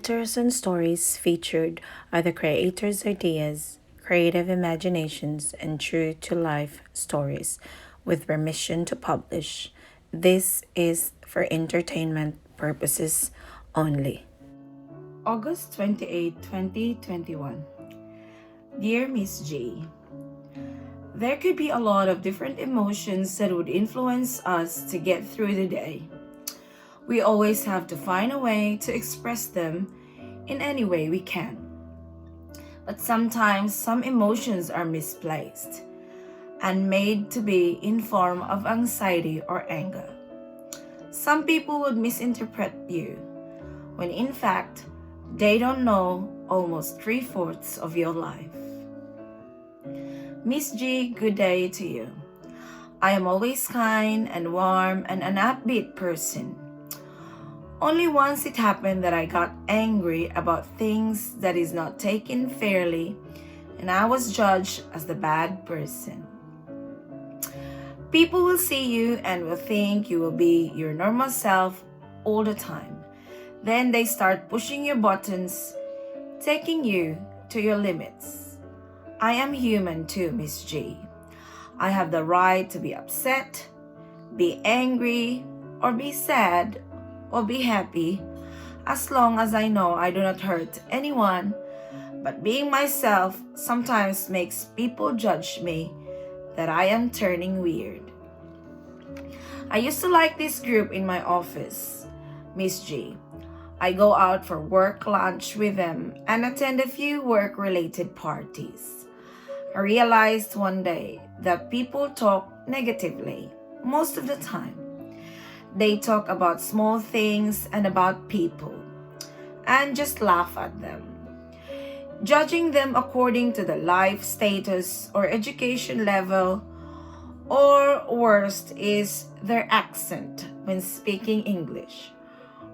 letters and stories featured are the creator's ideas, creative imaginations, and true to life stories with permission to publish. This is for entertainment purposes only. August 28, 2021. Dear Miss G, there could be a lot of different emotions that would influence us to get through the day. We always have to find a way to express them in any way we can. But sometimes some emotions are misplaced and made to be in form of anxiety or anger. Some people would misinterpret you when in fact they don't know almost 3/4 of your life. Miss G, good day to you. I am always kind and warm and an upbeat person. Only once it happened that I got angry about things that is not taken fairly and I was judged as the bad person. People will see you and will think you will be your normal self all the time. Then they start pushing your buttons, taking you to your limits. I am human too, Miss G. I have the right to be upset, be angry, or be sad, or be happy, as long as I know I do not hurt anyone. But being myself sometimes makes people judge me that I am turning weird. I used to like this group in my office, Miss G. I go out for work lunch with them and attend a few work-related parties. I realized one day that people talk negatively most of the time. They talk about small things and about people and just laugh at them, judging them according to the life status or education level, or worst is their accent when speaking English.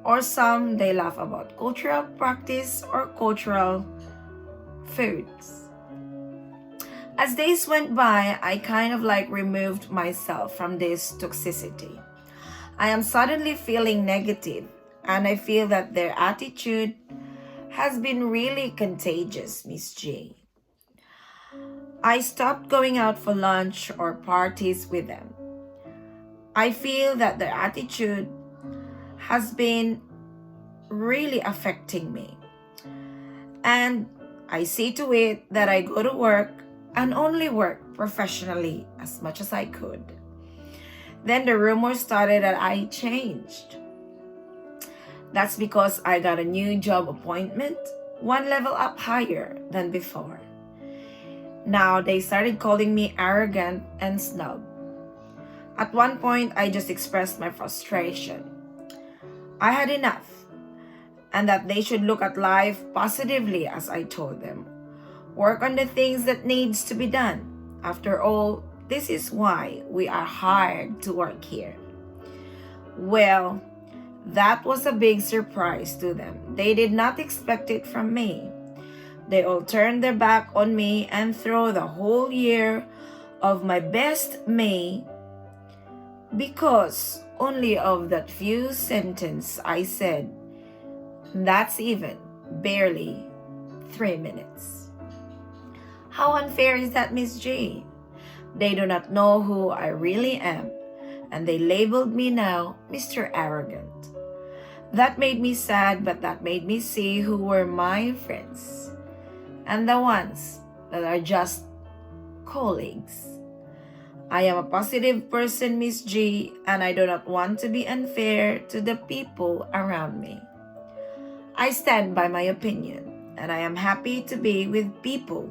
Or some they laugh about cultural practice or cultural foods. As days went by, I kind of removed myself from this toxicity. I am suddenly feeling negative, and I feel that their attitude has been really contagious, Miss G. I stopped going out for lunch or parties with them. I feel that their attitude has been really affecting me. And I see to it that I go to work and only work professionally as much as I could. Then the rumor started that I changed. That's because I got a new job appointment, one level up higher than before. Now they started calling me arrogant and snub. At one point, I just expressed my frustration. I had enough, and that they should look at life positively, as I told them. Work on the things that needs to be done. After all, this is why we are hired to work here. Well, that was a big surprise to them. They did not expect it from me. They all turned their back on me and threw the whole year of my best May because only of that few sentence I said. That's even barely 3 minutes. How unfair is that, Miss G? They do not know who I really am, and they labeled me now Mr. Arrogant. That made me sad, but that made me see who were my friends and the ones that are just colleagues. I am a positive person, Miss G, and I do not want to be unfair to the people around me. I stand by my opinion, and I am happy to be with people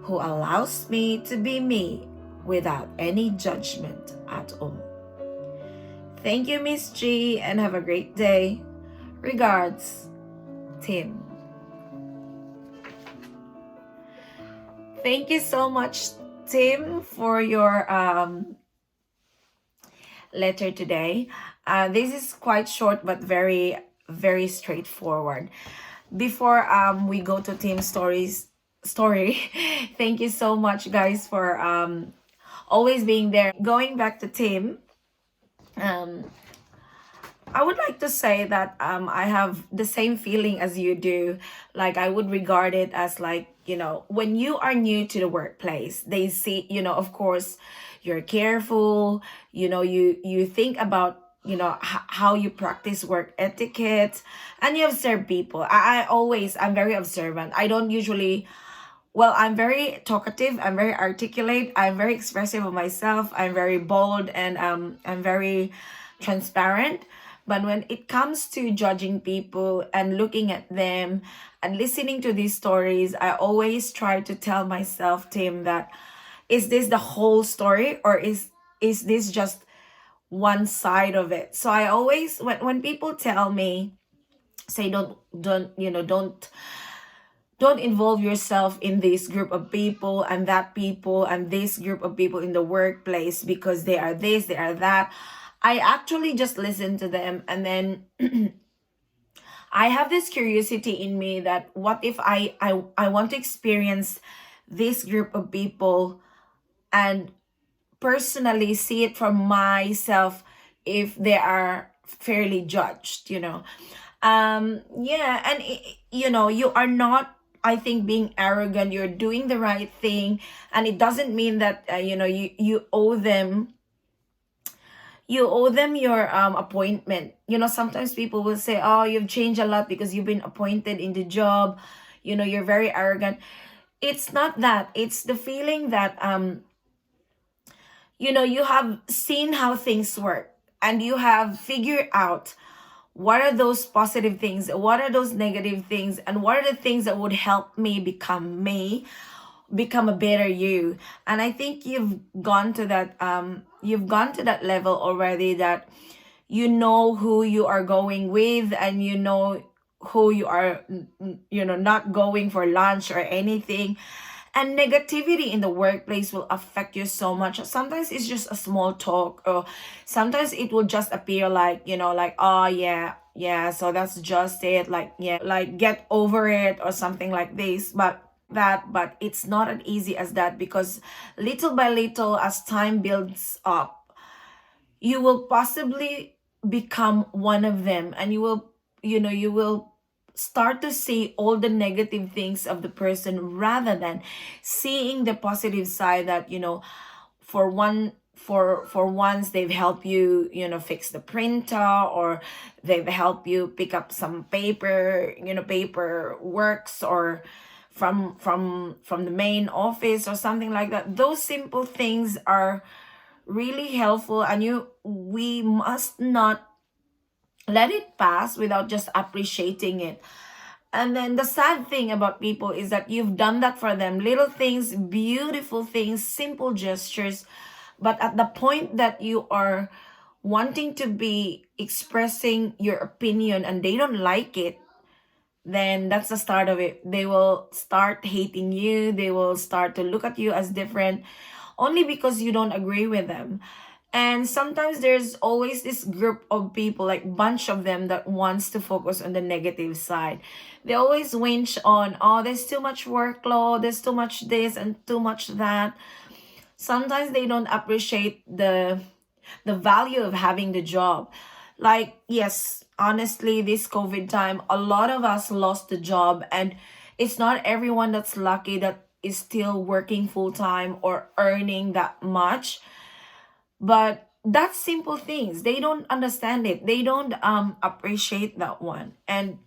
who allows me to be me without any judgment at all. Thank you, Miss G, and have a great day. Regards, Tim. Thank you so much, Tim, for your letter today. This is quite short but very, very straightforward. Before we go to Tim's story, thank you so much, guys, for always being there. Going back to Tim, I would like to say that I have the same feeling as you do. Like, I would regard it as like, when you are new to the workplace, they see, of course, you're careful, you think about, how you practice work etiquette, and you observe people. I'm very observant. I don't usually, well, I'm very talkative, I'm very articulate, I'm very expressive of myself, I'm very bold, and I'm very transparent. But when it comes to judging people and looking at them and listening to these stories, I always try to tell myself, Tim, that is this the whole story, or is this just one side of it? So I always, when people tell me, say, don't involve yourself in this group of people and that people and this group of people in the workplace because they are this, they are that. I actually just listen to them, and then I have this curiosity in me that what if I want to experience this group of people and personally see it from myself if they are fairly judged. Yeah, and you are not, I think, being arrogant. You're doing the right thing, and it doesn't mean that you owe them your appointment. Sometimes people will say, oh, you've changed a lot because you've been appointed in the job. You're very arrogant. It's not that. It's the feeling that you have seen how things work, and you have figured out what are those positive things, what are those negative things, and what are the things that would help me become a better you. And I think you've gone to that level already, that you know who you are going with, and you know who you are not going for lunch or anything. And negativity in the workplace will affect you so much. Sometimes it's just a small talk, or sometimes it will just appear like, like, oh yeah, yeah, so that's just it, like, yeah, like, get over it, or something like this. But it's not as easy as that, because little by little, as time builds up, you will possibly become one of them, and you will start to see all the negative things of the person, rather than seeing the positive side, that for once they've helped you, fix the printer, or they've helped you pick up some paper works, or from the main office, or something like that. Those simple things are really helpful, and we must not let it pass without just appreciating it. And then the sad thing about people is that you've done that for them. Little things, beautiful things, simple gestures. But at the point that you are wanting to be expressing your opinion and they don't like it, then that's the start of it. They will start hating you. They will start to look at you as different, only because you don't agree with them. And sometimes there's always this group of people, like bunch of them, that wants to focus on the negative side. They always whinge on, oh, there's too much workload, there's too much this and too much that. Sometimes they don't appreciate the value of having the job. Like, yes, honestly, this COVID time, a lot of us lost the job, and it's not everyone that's lucky that is still working full time or earning that much. But that's simple things. They don't understand it. They don't appreciate that one. And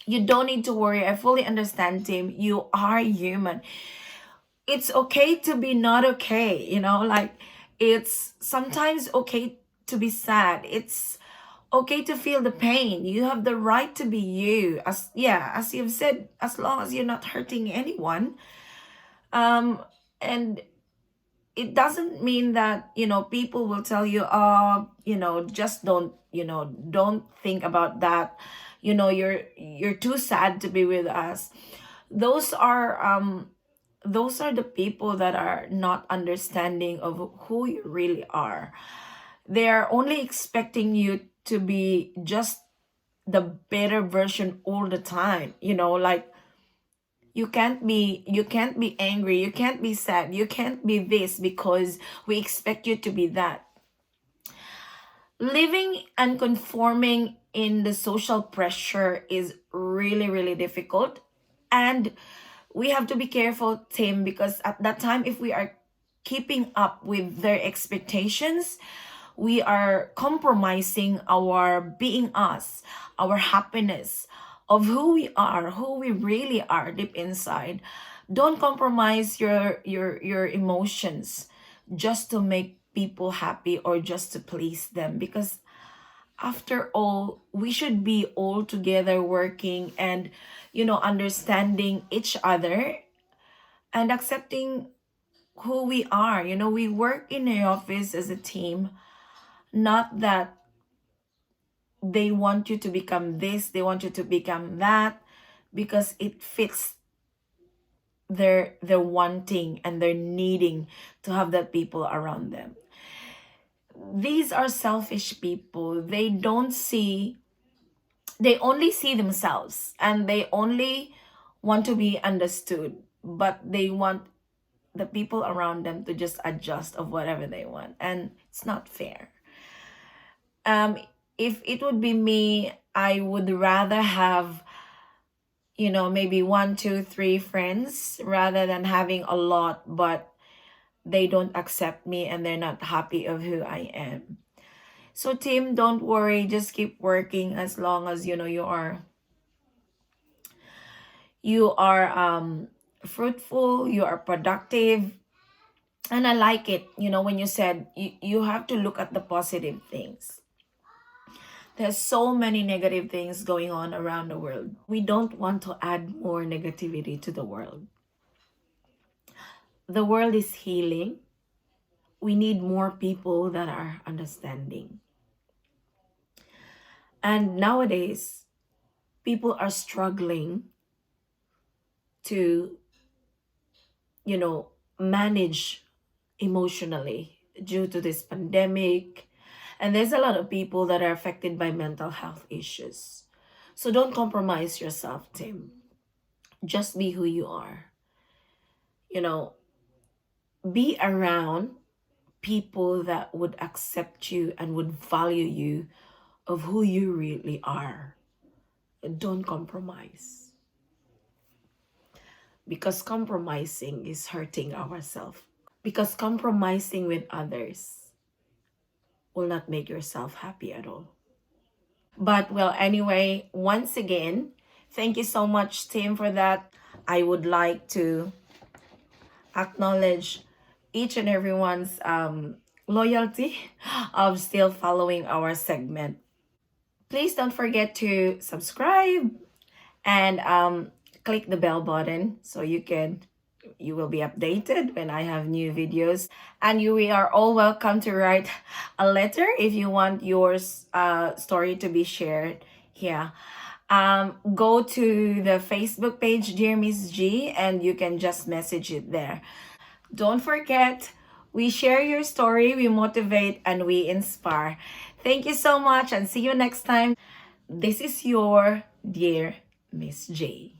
you don't need to worry. I fully understand, Tim. You are human. It's okay to be not okay, like, it's sometimes okay to be sad. It's okay to feel the pain. You have the right to be you, as you've said, as long as you're not hurting anyone. And it doesn't mean that people will tell you, oh, just don't think about that. You're too sad to be with us. Those are the people that are not understanding of who you really are. They're only expecting you to be just the better version all the time. Like, you can't be angry, you can't be sad, you can't be this, because we expect you to be that. Living and conforming in the social pressure is really, really difficult. And we have to be careful, Tim, because at that time, if we are keeping up with their expectations, we are compromising our being us, our happiness of who we are, who we really are deep inside. Don't compromise your emotions just to make people happy or just to please them, because after all, we should be all together working and, understanding each other and accepting who we are. We work in the office as a team, not that they want you to become this, they want you to become that, because it fits their wanting and their needing to have that people around them. These are selfish people. They only see themselves and they only want to be understood, but they want the people around them to just adjust of whatever they want, and it's not fair. If it would be me, I would rather have, maybe 1, 2, 3 friends rather than having a lot, but they don't accept me and they're not happy of who I am. So Tim, don't worry, just keep working as long as you are fruitful, you are productive. And I like it, when you said you have to look at the positive things. There's so many negative things going on around the world. We don't want to add more negativity to the world. The world is healing. We need more people that are understanding. And nowadays, people are struggling to, manage emotionally due to this pandemic. And there's a lot of people that are affected by mental health issues. So don't compromise yourself, Tim. Just be who you are. Be around people that would accept you and would value you of who you really are. Don't compromise, because compromising is hurting ourselves. Because compromising with others will not make yourself happy at all. But well, anyway, once again, thank you so much, Tim, for that. I would like to acknowledge each and everyone's loyalty of still following our segment. Please don't forget to subscribe and click the bell button so you will be updated when I have new videos. And we are all welcome to write a letter if you want your story to be shared here. Go to the Facebook page, Dear Miss G, and you can just message it there. Don't forget, we share your story, we motivate, and we inspire. Thank you so much and see you next time. This is your Dear Miss J.